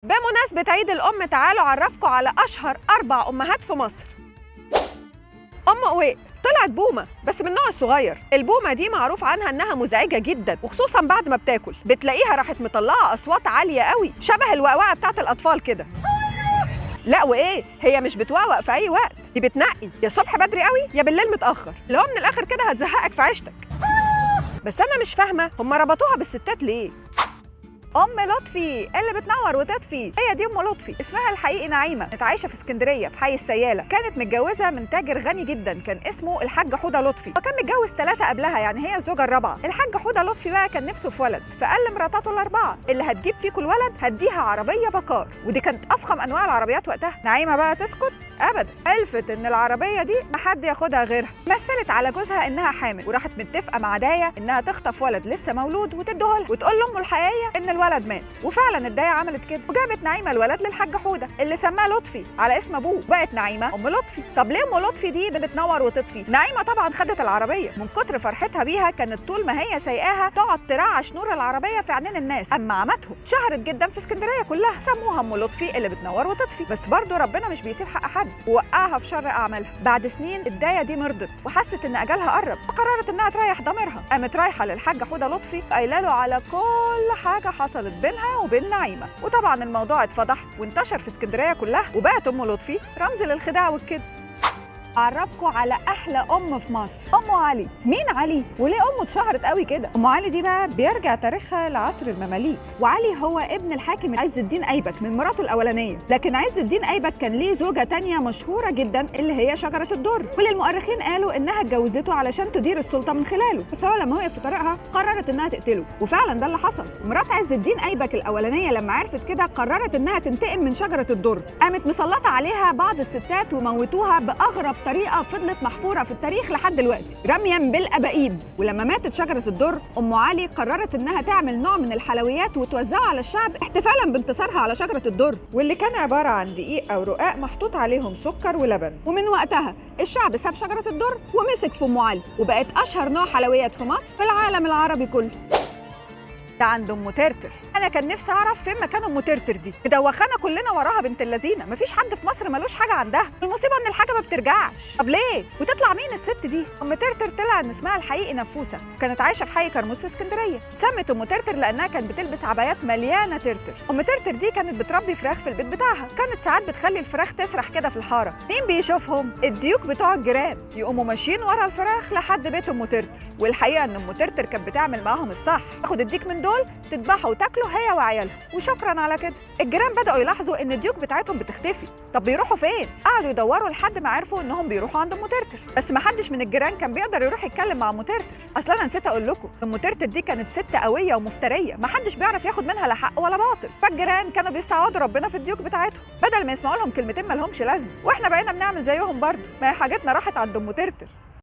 بمناسبة عيد الأم تعالوا أعرفكم على أشهر 4 أمهات في مصر. أم قويق طلعت بومة بس من النوع الصغير. البومة دي معروف عنها إنها مزعجة جدا وخصوصا بعد ما بتاكل، بتلاقيها راحت مطلعة أصوات عالية قوي شبه الوقوعة بتاعت الأطفال كده. لا وإيه، هي مش بتوقوق في أي وقت، دي بتنقي يا الصبح بدري قوي يا بالليل متأخر، اللي هو من الآخر كده هتزهقك في عيشتك. بس أنا مش فاهمة هم ربطوها بالستات ليه؟ ام لطفي اللي بتنور وتطفي هي دي ام لطفي. اسمها الحقيقي نعيمه، كانت عايشه في اسكندريه في حي السياله. كانت متجوزه من تاجر غني جدا كان اسمه الحاج حوده لطفي، وكان متجوز 3 قبلها، يعني هي الزوجه الرابعه. الحاج حوده لطفي بقى كان نفسه في ولد، فقال لمراتاته ال4 اللي هتجيب فيكم الولد هديها عربيه بكار، ودي كانت افخم انواع العربيات وقتها. نعيمه بقى تسكت ابدا، حلفت ان العربيه دي ما حد ياخدها غيرها. مثلت على جوزها انها حامل، وراحت متفقه مع دايه انها تخطف ولد لسه مولود وتديه لها وتقول لامه الحقيقيه ان الولد مات. وفعلا الدايه عملت كده، وجابت نعيمه الولد للحاج حوده اللي سماه لطفي على اسم ابوه، بقت نعيمه ام لطفي. طب ليه ام لطفي دي بتنور وتطفي؟ نعيمه طبعا خدت العربيه، من كتر فرحتها بيها كانت طول ما هي سايقاها تقعد ترعش نور العربيه في عينين الناس. اما عمتهم شهرت جدا في اسكندريه كلها، سموها ام لطفي اللي بتنور وتطفي. بس برضه ربنا مش بيسيب حق حد ووقعها في شر اعمالها. بعد سنين الدايه دي مرضت وحست ان اجلها قرب، وقررت انها تريح ضميرها. قامت رايحه للحاج حوده لطفي قايله له على كل حاجه حصلت بينها وبين نعيمه، وطبعا الموضوع اتفضح وانتشر في اسكندريه كلها، وبقت ام لطفي رمز للخداع والكذب. اعرفكم على احلى ام في مصر، ام علي. مين علي وليه امه اتشهرت قوي كده؟ ام علي دي بقى بيرجع تاريخها لعصر المماليك، وعلي هو ابن الحاكم عز الدين ايبك من مراته الاولانيه. لكن عز الدين ايبك كان ليه زوجه تانية مشهوره جدا اللي هي شجره الدر، كل المؤرخين قالوا انها اتجوزته علشان تدير السلطه من خلاله، بس هو لما وقف في طريقها قررت انها تقتله، وفعلا ده اللي حصل. مرات عز الدين ايبك الاولانيه لما عرفت كده قررت انها تنتقم من شجره الدر، قامت مسلطه عليها بعض الستات وموتوها باغرب طريقه فضلت محفوره في التاريخ لحد دلوقتي، رميا بالابائيد. ولما ماتت شجره الدر ام علي قررت انها تعمل نوع من الحلويات وتوزعه على الشعب احتفالا بانتصارها على شجره الدر، واللي كان عباره عن دقيق او رقاق محطوط عليهم سكر ولبن. ومن وقتها الشعب ساب شجره الدر ومسك في ام علي، وبقت اشهر نوع حلويات في مصر في العالم العربي كله. ده عند ام ترتر. انا كان نفسي اعرف فين مكان ام ترتر دي، مدوخانا كلنا وراها بنت اللذينه، مفيش حد في مصر ملوش حاجه عندها. المصيبه ان الحاجه ما بترجعش. طب ليه؟ وتطلع مين الست دي؟ ام ترتر طلع ان اسمها الحقيقي نفوسه، كانت عايشه في حي كرموز في اسكندريه. اتسمت ام ترتر لانها كانت بتلبس عبايات مليانه ترتر. ام ترتر دي كانت بتربي فراخ في البيت بتاعها، كانت ساعات بتخلي الفراخ تسرح كده في الحاره. مين بيشوفهم؟ الديوك بتوع الجيران، يقوموا ماشيين ورا الفراخ لحد بيت ام ترتر. والحقيقه ان ام ترتر كانت بتعمل معاهم الصح، تاخد الديك من دول تذبحه وتاكله هي وعيالها، وشكرا على كده. الجيران بدأوا يلاحظوا ان الديوك بتاعتهم بتختفي. طب بيروحوا فين؟ قعدوا يدوروا لحد ما عرفوا انهم بيروحوا عند ام ترتر، بس ما حدش من الجيران كان بيقدر يروح يتكلم مع ام ترتر. اصلا انا نسيت اقول لكم ام ترتر دي كانت ست قويه ومفتريه، ما حدش بيعرف ياخد منها لا حق ولا باطل، فالجيران كانوا بيستعوضوا ربنا في الديوك بتاعتهم بدل ما يسمعوا لهم كلمتين ما لهمش لازمه، واحنا بقينا بنعمل زيهم برضه. ما هي حاجتنا راحت عند ام ترتر.